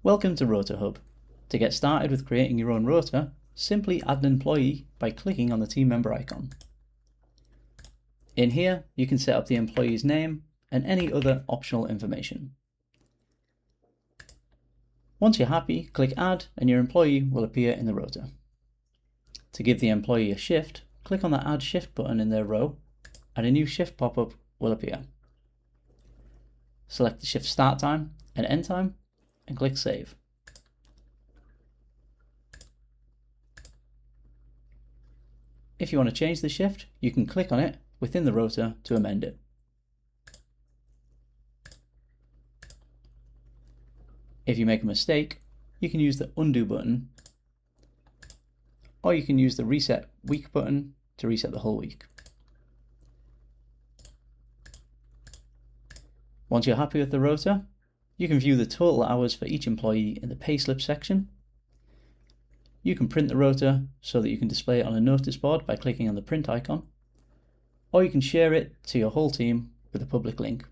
Welcome to Rota Hub. To get started with creating your own rota, simply add an employee by clicking on the team member icon. In here, you can set up the employee's name and any other optional information. Once you're happy, click Add and your employee will appear in the rota. To give the employee a shift, click on the Add Shift button in their row and a new shift pop-up will appear. Select the shift start time and end time and click Save. If you want to change the shift, you can click on it within the rota to amend it. If you make a mistake, you can use the Undo button, or you can use the Reset Week button to reset the whole week. Once you're happy with the rota, you can view the total hours for each employee in the payslip section. You can print the rota so that you can display it on a notice board by clicking on the print icon, or you can share it to your whole team with a public link.